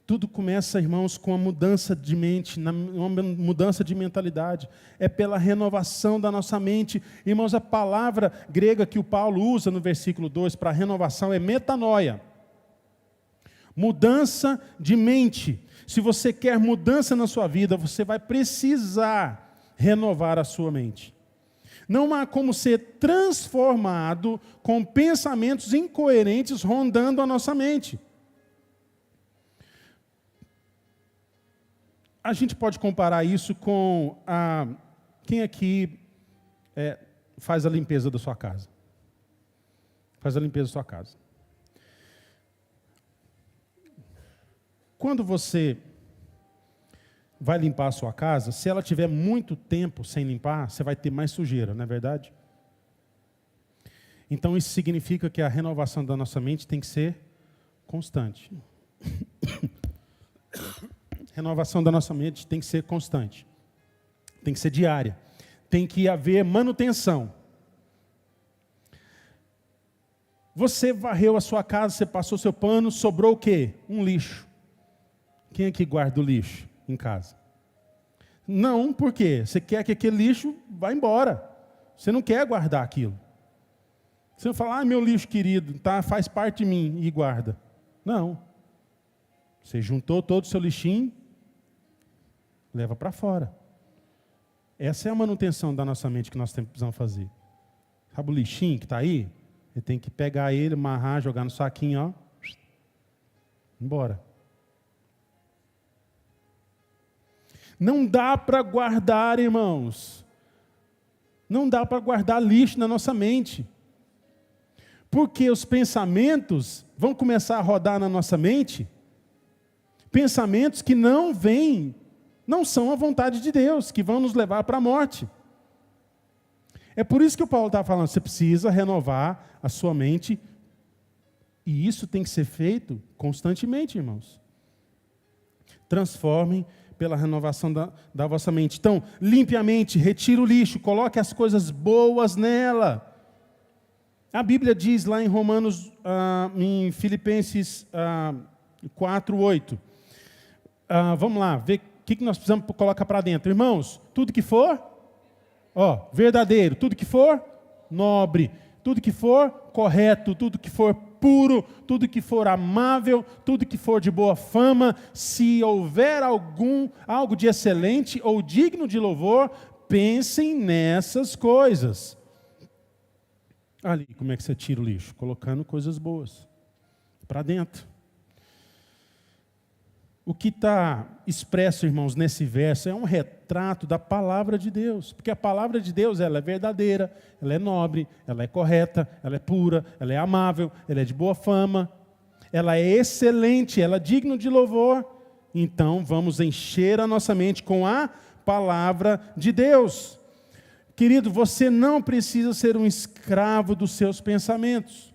Tudo começa, irmãos, com a mudança de mente, uma mudança de mentalidade. É pela renovação da nossa mente. Irmãos, a palavra grega que o Paulo usa no versículo 2 para renovação é metanoia. Mudança de mente. Se você quer mudança na sua vida, você vai precisar renovar a sua mente. Não há como ser transformado com pensamentos incoerentes rondando a nossa mente. A gente pode comparar isso com quem aqui faz a limpeza da sua casa? Faz a limpeza da sua casa. Quando você vai limpar a sua casa, se ela tiver muito tempo sem limpar, você vai ter mais sujeira, não é verdade? Então isso significa que a renovação da nossa mente tem que ser constante. Renovação da nossa mente tem que ser constante. Tem que ser diária. Tem que haver manutenção. Você varreu a sua casa, você passou seu pano, sobrou o quê? Um lixo. Quem é que guarda o lixo em casa? Não, por quê? Você quer que aquele lixo vá embora. Você não quer guardar aquilo. Você não fala, meu lixo querido, tá, faz parte de mim, e guarda. Não. Você juntou todo o seu lixinho, leva para fora. Essa é a manutenção da nossa mente que nós precisamos fazer. Sabe o lixinho que está aí? Você tem que pegar ele, amarrar, jogar no saquinho, ó. Embora. Não dá para guardar, irmãos. Não dá para guardar lixo na nossa mente. Porque os pensamentos vão começar a rodar na nossa mente. Pensamentos que não vêm, não são a vontade de Deus, que vão nos levar para a morte. É por isso que o Paulo está falando, você precisa renovar a sua mente. E isso tem que ser feito constantemente, irmãos. Transformem pela renovação da vossa mente. Então, limpe a mente, retire o lixo, coloque as coisas boas nela. A Bíblia diz lá em Romanos, em Filipenses 4:8. Vamos lá, ver o que nós precisamos colocar para dentro. Irmãos, tudo que for, verdadeiro, tudo que for nobre, tudo que for correto, tudo que for puro, tudo que for amável, tudo que for de boa fama, se houver algo de excelente ou digno de louvor, pensem nessas coisas. Ali, como é que você tira o lixo? Colocando coisas boas para dentro. O que está expresso, irmãos, nesse verso é um retrato da palavra de Deus. Porque a palavra de Deus, ela é verdadeira, ela é nobre, ela é correta, ela é pura, ela é amável, ela é de boa fama, ela é excelente, ela é digna de louvor. Então, vamos encher a nossa mente com a palavra de Deus. Querido, você não precisa ser um escravo dos seus pensamentos.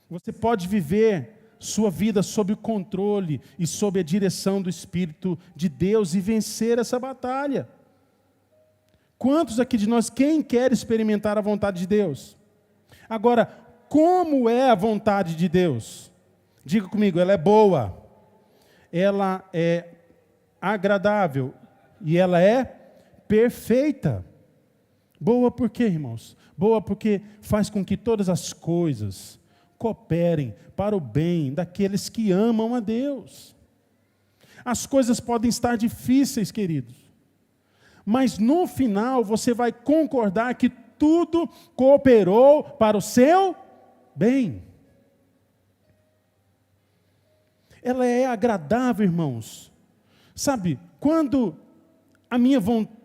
Você pode viver sua vida sob o controle e sob a direção do Espírito de Deus e vencer essa batalha. Quantos aqui de nós, quem quer experimentar a vontade de Deus? Agora, como é a vontade de Deus? Diga comigo, ela é boa, ela é agradável e ela é perfeita. Boa por quê, irmãos? Boa porque faz com que todas as coisas cooperem para o bem daqueles que amam a Deus. As coisas podem estar difíceis, queridos, mas no final você vai concordar que tudo cooperou para o seu bem. Ela é agradável, irmãos. Sabe, quando a minha vontade,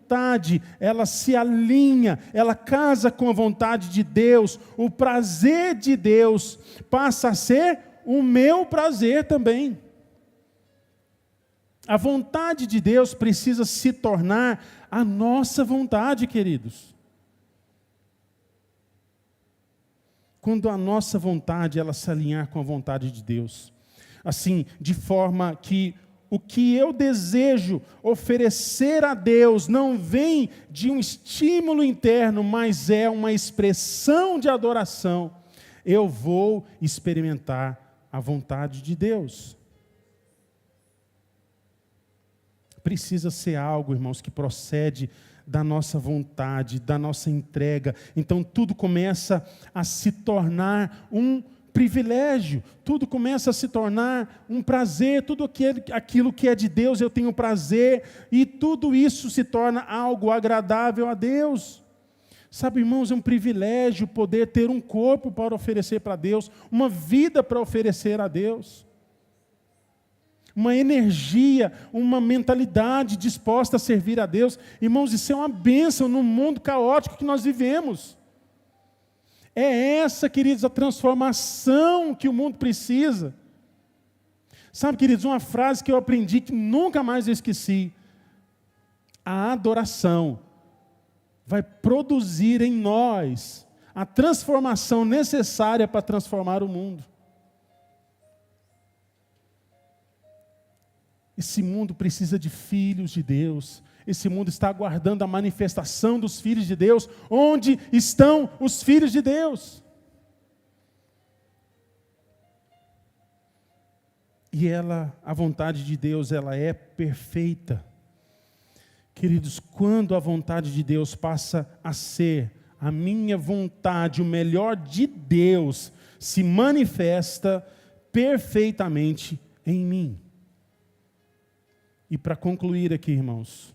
ela se alinha, ela casa com a vontade de Deus, o prazer de Deus passa a ser o meu prazer também. A vontade de Deus precisa se tornar a nossa vontade, queridos. Quando a nossa vontade, ela se alinhar com a vontade de Deus, assim, de forma que o que eu desejo oferecer a Deus não vem de um estímulo interno, mas é uma expressão de adoração. Eu vou experimentar a vontade de Deus. Precisa ser algo, irmãos, que procede da nossa vontade, da nossa entrega. Então tudo começa a se tornar um privilégio, tudo começa a se tornar um prazer, tudo aquilo que é de Deus eu tenho prazer, e tudo isso se torna algo agradável a Deus. Sabe, irmãos, é um privilégio poder ter um corpo para oferecer para Deus, uma vida para oferecer a Deus, uma energia, uma mentalidade disposta a servir a Deus. Irmãos, isso é uma bênção no mundo caótico que nós vivemos. É essa, queridos, a transformação que o mundo precisa. Sabe, queridos, uma frase que eu aprendi que nunca mais eu esqueci. A adoração vai produzir em nós a transformação necessária para transformar o mundo. Esse mundo precisa de filhos de Deus. Esse mundo está aguardando a manifestação dos filhos de Deus. Onde estão os filhos de Deus? E a vontade de Deus, ela é perfeita. Queridos, quando a vontade de Deus passa a ser a minha vontade, o melhor de Deus se manifesta perfeitamente em mim. E para concluir aqui, irmãos,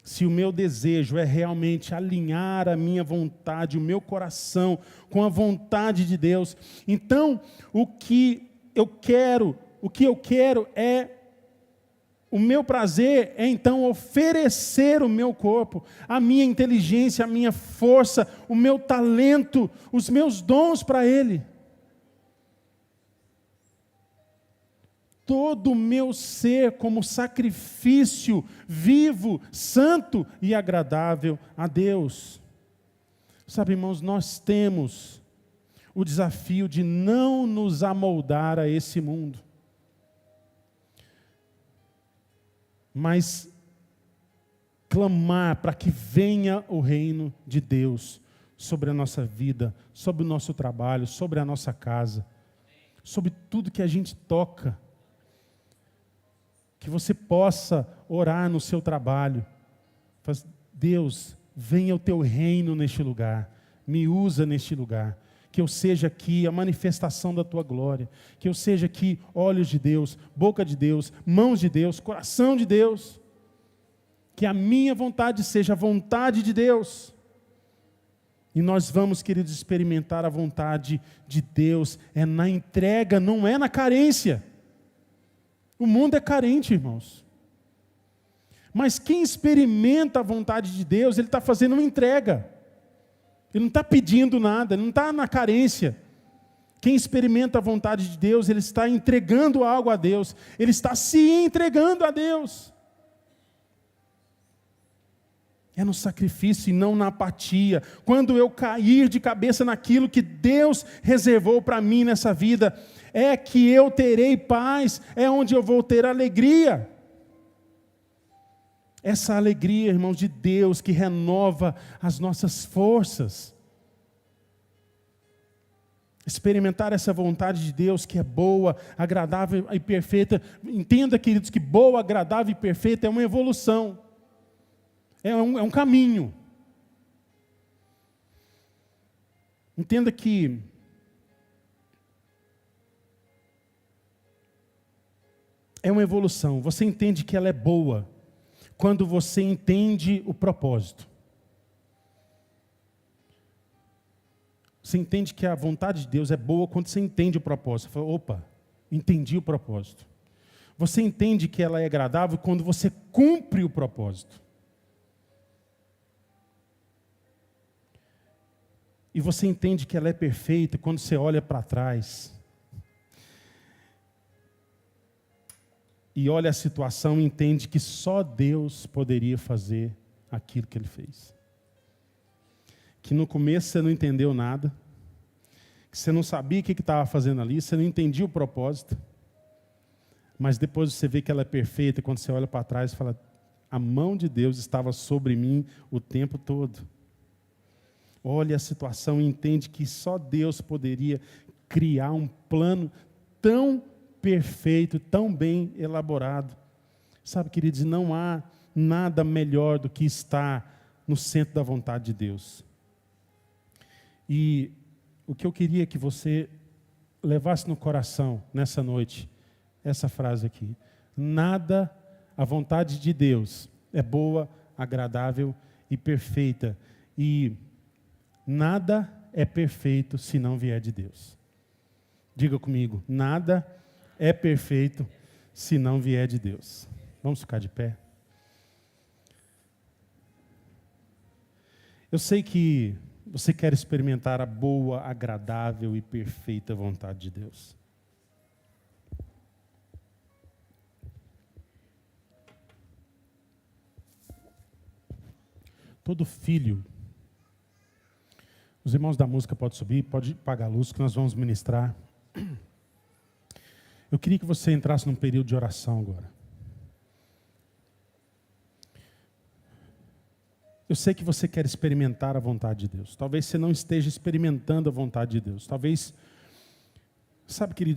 se o meu desejo é realmente alinhar a minha vontade, o meu coração com a vontade de Deus, então o que eu quero é, o meu prazer é então oferecer o meu corpo, a minha inteligência, a minha força, o meu talento, os meus dons para Ele. Todo o meu ser como sacrifício vivo, santo e agradável a Deus. Sabe, irmãos, nós temos o desafio de não nos amoldar a esse mundo, mas clamar para que venha o reino de Deus sobre a nossa vida, sobre o nosso trabalho, sobre a nossa casa, sobre tudo que a gente toca. Que você possa orar no seu trabalho. Deus, venha o teu reino neste lugar. Me usa neste lugar. Que eu seja aqui a manifestação da tua glória. Que eu seja aqui olhos de Deus, boca de Deus, mãos de Deus, coração de Deus. Que a minha vontade seja a vontade de Deus. E nós vamos, queridos, experimentar a vontade de Deus. É na entrega, não é na carência. O mundo é carente, irmãos. Mas quem experimenta a vontade de Deus, ele está fazendo uma entrega. Ele não está pedindo nada, ele não está na carência. Quem experimenta a vontade de Deus, ele está entregando algo a Deus. Ele está se entregando a Deus. É no sacrifício e não na apatia. Quando eu cair de cabeça naquilo que Deus reservou para mim nessa vida, é que eu terei paz, é onde eu vou ter alegria. Essa alegria, irmãos, de Deus que renova as nossas forças. Experimentar essa vontade de Deus que é boa, agradável e perfeita. Entenda, queridos, que boa, agradável e perfeita é uma evolução. É um caminho. Entenda que é uma evolução. Você entende que ela é boa quando você entende o propósito. Você entende que a vontade de Deus é boa quando você entende o propósito. Você fala, opa, entendi o propósito. Você entende que ela é agradável quando você cumpre o propósito. E você entende que ela é perfeita quando você olha para trás e olha a situação e entende que só Deus poderia fazer aquilo que Ele fez. Que no começo você não entendeu nada, que você não sabia o que estava fazendo ali, você não entendia o propósito, mas depois você vê que ela é perfeita e quando você olha para trás e fala, a mão de Deus estava sobre mim o tempo todo. Olha a situação e entende que só Deus poderia criar um plano tão perfeito, tão bem elaborado. Sabe, queridos, não há nada melhor do que estar no centro da vontade de Deus. E o que eu queria que você levasse no coração nessa noite, essa frase aqui. Nada, a vontade de Deus é boa, agradável e perfeita. E nada é perfeito se não vier de Deus. Diga comigo, nada é perfeito se não vier de Deus. Vamos ficar de pé? Eu sei que você quer experimentar a boa, agradável e perfeita vontade de Deus. Todo filho. Os irmãos da música podem subir, pode apagar a luz que nós vamos ministrar. Eu queria que você entrasse num período de oração agora. Eu sei que você quer experimentar a vontade de Deus. Talvez você não esteja experimentando a vontade de Deus. Talvez, sabe, querido,